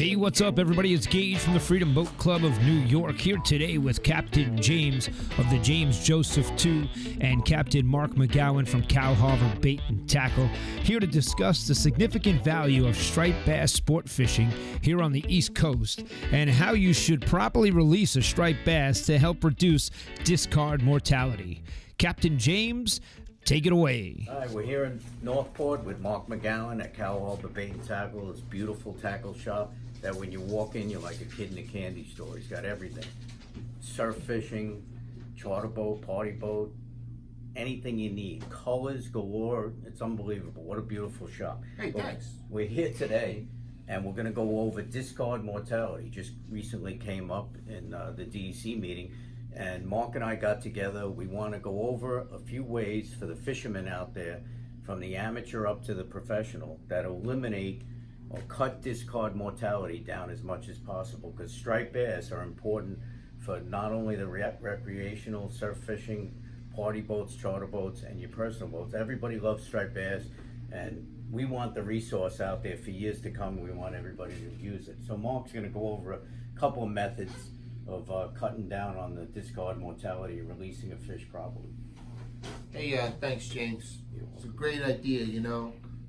Hey, what's up, everybody? It's Gage from the Freedom Boat Club of New York, here today with Captain James of the James Joseph II and Captain Mark McGowan from Cal Harbor Bait and Tackle, here to discuss the significant value of striped bass sport fishing here on the East Coast and how you should properly release a striped bass to help reduce discard mortality. Captain James, take it away. Hi, we're here in Northport with Mark McGowan at Cal Harbor Bait and Tackle. This beautiful tackle shop that when you walk in, you're like a kid in a candy store. He's got everything. Surf fishing, charter boat, party boat, anything you need. Colors galore. It's unbelievable. What a beautiful shop. Hey, thanks. We're here today and we're gonna go over discard mortality. Just recently came up in the DEC meeting, and Mark and I got together. We want to go over a few ways for the fishermen out there, from the amateur up to the professional, that eliminate or cut discard mortality down as much as possible, because striped bass are important for not only the recreational surf fishing, party boats, charter boats, and your personal boats. Everybody loves striped bass, and we want the resource out there for years to come. We want everybody to use it. So Mark's going to go over a couple of methods of cutting down on the discard mortality and releasing a fish properly. Hey, thanks, James. It's a great idea,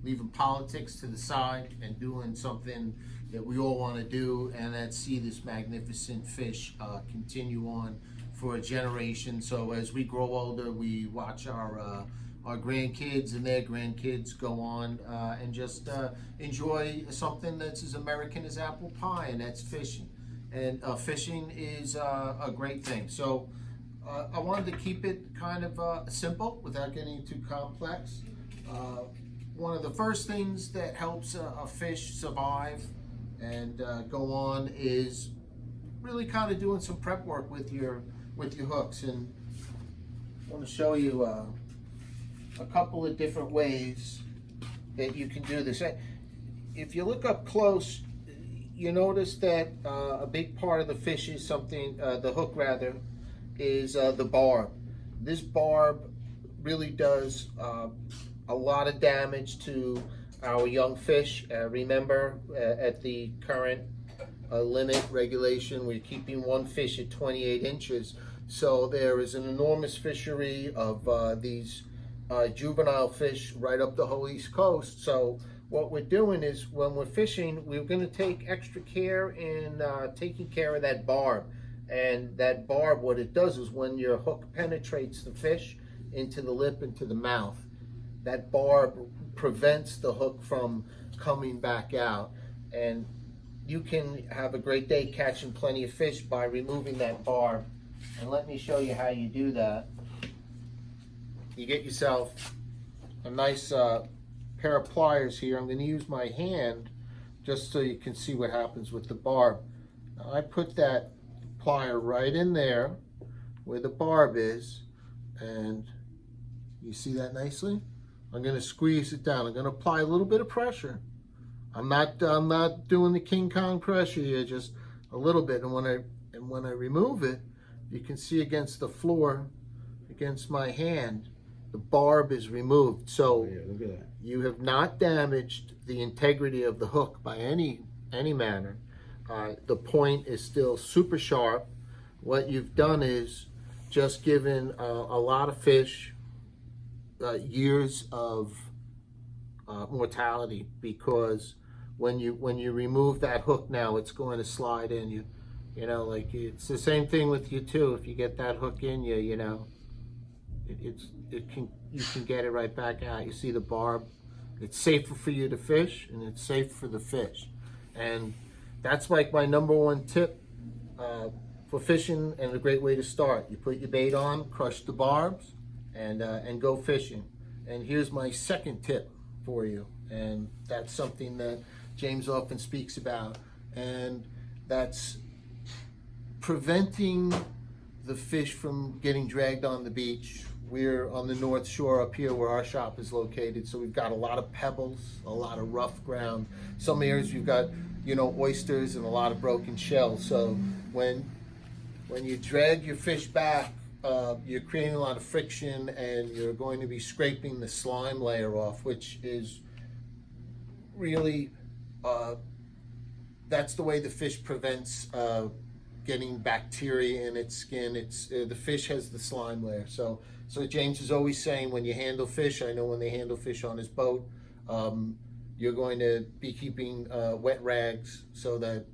leaving politics to the side and doing something that we all want to do, and that's see this magnificent fish continue on for a generation. So as we grow older, we watch our grandkids and their grandkids go on and just enjoy something that's as American as apple pie, and that's fishing. And fishing is a great thing. So I wanted to keep it kind of simple without getting too complex. One of the first things that helps a fish survive and go on is really kind of doing some prep work with your hooks. And I want to show you a couple of different ways that you can do this. If you look up close, you notice that a big part of the fish is the hook rather, is the barb. This barb really does a lot of damage to our young fish. Remember, at the current limit regulation, we're keeping one fish at 28 inches. So there is an enormous fishery of these juvenile fish right up the whole East Coast. So what we're doing is, when we're fishing, we're going to take extra care in taking care of that barb. And that barb, what it does is, when your hook penetrates the fish into the lip, into the mouth, that barb prevents the hook from coming back out. And you can have a great day catching plenty of fish by removing that barb. And let me show you how you do that. You get yourself a nice pair of pliers here. I'm going to use my hand just so you can see what happens with the barb. Now, I put that plier right in there where the barb is, and you see that nicely? I'm going to squeeze it down. I'm going to apply a little bit of pressure. I'm not doing the King Kong pressure here, just a little bit. And when I remove it, you can see against the floor, against my hand, the barb is removed. So yeah, look at that. You have not damaged the integrity of the hook by any manner. The point is still super sharp. What you've done is just given a lot of fish years of mortality, because when you remove that hook now, it's going to slide in. It's the same thing with you too. If you get that hook in you, you can get it right back out. You see the barb. It's safer for you to fish, and it's safe for the fish. And that's like my number one tip for fishing, and a great way to start. You put your bait on, crush the barbs, and go fishing. And here's my second tip for you, and that's something that James often speaks about, and that's preventing the fish from getting dragged on the beach. We're on the North Shore up here where our shop is located, so we've got a lot of pebbles, a lot of rough ground. Some areas we've got, oysters and a lot of broken shells. So when you drag your fish back, you're creating a lot of friction, and you're going to be scraping the slime layer off, which is really that's the way the fish prevents getting bacteria in its skin. It's the fish has the slime layer. So James is always saying, when you handle fish, I know when they handle fish on his boat, you're going to be keeping wet rags so that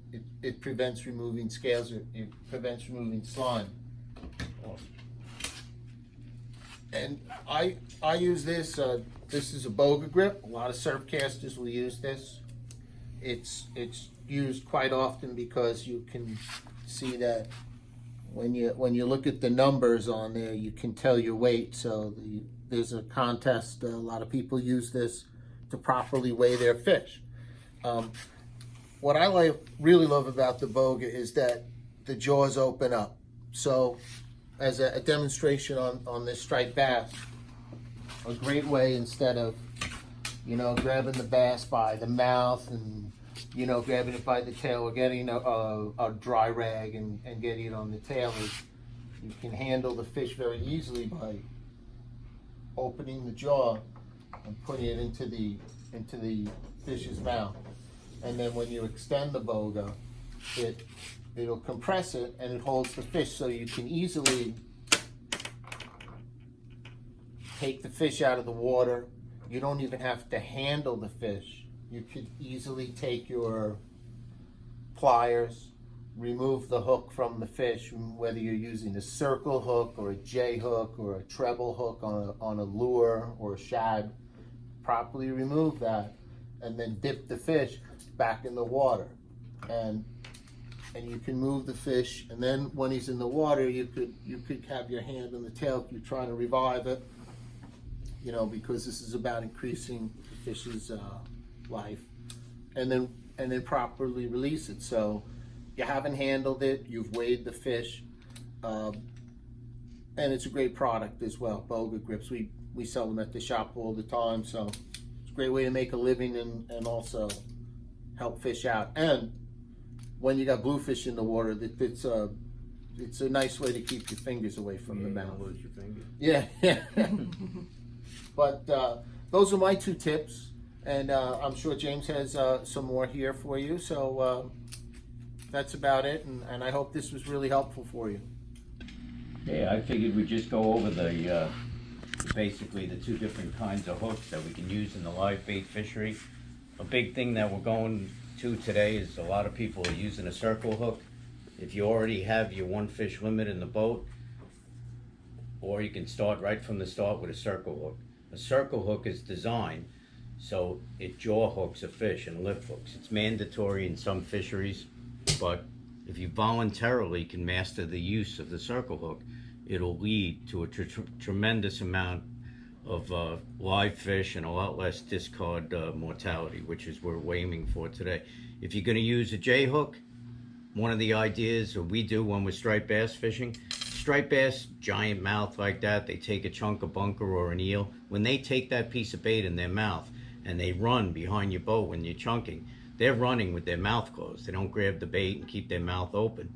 it prevents removing scales, it prevents removing slime. And I use this. This is a boga grip. A lot of surf casters will use this. It's used quite often because you can see that when you look at the numbers on there, you can tell your weight. So there's a contest. A lot of people use this to properly weigh their fish. What I really love about the boga is that the jaws open up. So as a demonstration on this striped bass, a great way, instead of grabbing the bass by the mouth and grabbing it by the tail, or getting a dry rag and getting it on the tail, is you can handle the fish very easily by opening the jaw and putting it into the fish's mouth. And then when you extend the boga, it'll compress it and it holds the fish, so you can easily take the fish out of the water. You don't even have to handle the fish. You could easily take your pliers, remove the hook from the fish, whether you're using a circle hook or a J hook or a treble hook on a lure or a shad. Properly remove that and then dip the fish back in the water. And you can move the fish, and then when he's in the water, you could have your hand on the tail if you're trying to revive it, because this is about increasing the fish's life, and then properly release it. So you haven't handled it, you've weighed the fish, and it's a great product as well. Boga grips, we sell them at the shop all the time, so it's a great way to make a living and also help fish out. And when you got bluefish in the water, it's a nice way to keep your fingers away from the mouth. Lose your finger. Yeah. But those are my 2 tips, and I'm sure James has some more here for you. So that's about it, and I hope this was really helpful for you. Yeah, I figured we'd just go over basically the 2 different kinds of hooks that we can use in the live bait fishery. A big thing that we're going to today is a lot of people are using a circle hook. If you already have your 1 fish limit in the boat, or you can start right from the start with a circle hook. A circle hook is designed so it jaw hooks a fish and lip hooks. It's mandatory in some fisheries, but if you voluntarily can master the use of the circle hook, it'll lead to a tremendous amount of live fish and a lot less discard mortality, which is what we're aiming for today. If you're going to use a J hook, one of the ideas that we do when we're striped bass fishing, striped bass, giant mouth like that, they take a chunk of bunker or an eel. When they take that piece of bait in their mouth and they run behind your boat when you're chunking, they're running with their mouth closed. They don't grab the bait and keep their mouth open.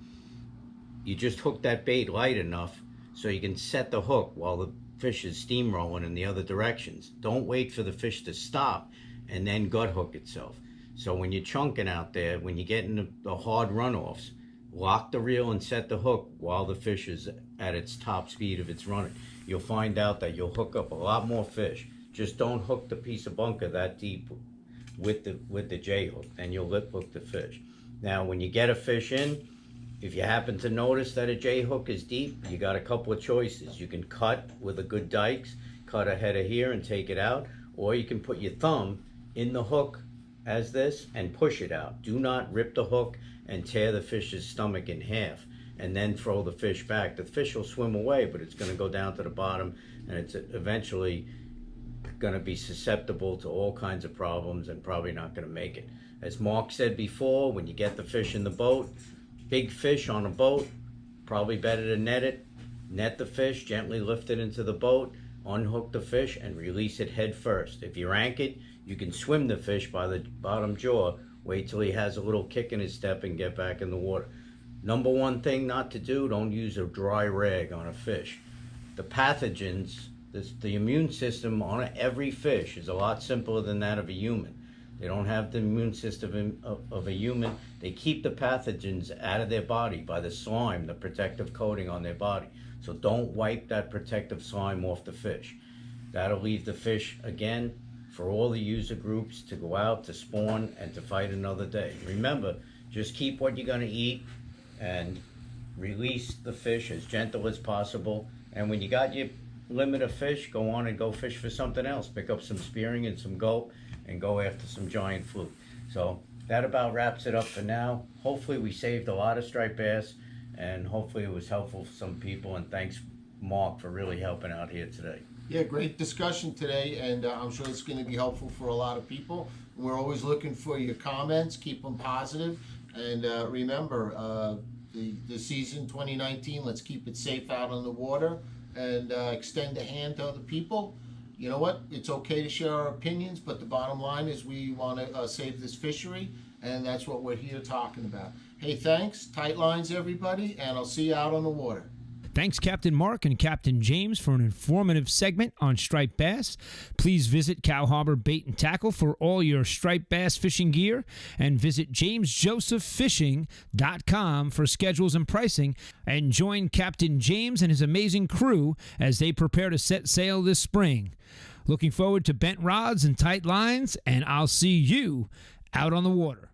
You just hook that bait light enough so you can set the hook while the fish is steamrolling in the other directions. Don't wait for the fish to stop and then gut hook itself. So when you're chunking out there, when you get in the hard runoffs, lock the reel and set the hook while the fish is at its top speed of its running. You'll find out that you'll hook up a lot more fish. Just don't hook the piece of bunker that deep with the J hook, then you'll lip hook the fish. Now when you get a fish in, if you happen to notice that a J hook is deep, you got a couple of choices. You can cut with a good dikes, cut a head of here and take it out, or you can put your thumb in the hook as this and push it out. Do not rip the hook and tear the fish's stomach in half and then throw the fish back. The fish will swim away, but it's going to go down to the bottom and it's eventually going to be susceptible to all kinds of problems and probably not going to make it. As Mark said before, when you get the fish in the boat, big fish on a boat, probably better to net it. Net the fish, gently lift it into the boat, unhook the fish and release it head first. If you're anchored, you can swim the fish by the bottom jaw, wait till he has a little kick in his step and get back in the water. Number 1 thing not to do, don't use a dry rag on a fish. The pathogens, the immune system on every fish is a lot simpler than that of a human. They don't have the immune system of a human. They keep the pathogens out of their body by the slime, the protective coating on their body. So don't wipe that protective slime off the fish. That'll leave the fish, again, for all the user groups to go out, to spawn, and to fight another day. Remember, just keep what you're gonna eat and release the fish as gentle as possible. And when you got your limit of fish, go on and go fish for something else. Pick up some spearing and some gulp and go after some giant fluke. So that about wraps it up for now. Hopefully we saved a lot of striped bass, and hopefully it was helpful for some people, and thanks Mark for really helping out here today. Yeah, great discussion today, and I'm sure it's going to be helpful for a lot of people. We're always looking for your comments. Keep them positive, and remember, the season 2019, let's keep it safe out on the water, and extend a hand to other people. You know what? It's okay to share our opinions, but the bottom line is we want to save this fishery, and that's what we're here talking about. Hey, thanks. Tight lines, everybody, and I'll see you out on the water. Thanks, Captain Mark and Captain James, for an informative segment on striped bass. Please visit Cow Harbor Bait and Tackle for all your striped bass fishing gear, and visit jamesjoseph.fishing.com for schedules and pricing, and join Captain James and his amazing crew as they prepare to set sail this spring. Looking forward to bent rods and tight lines, and I'll see you out on the water.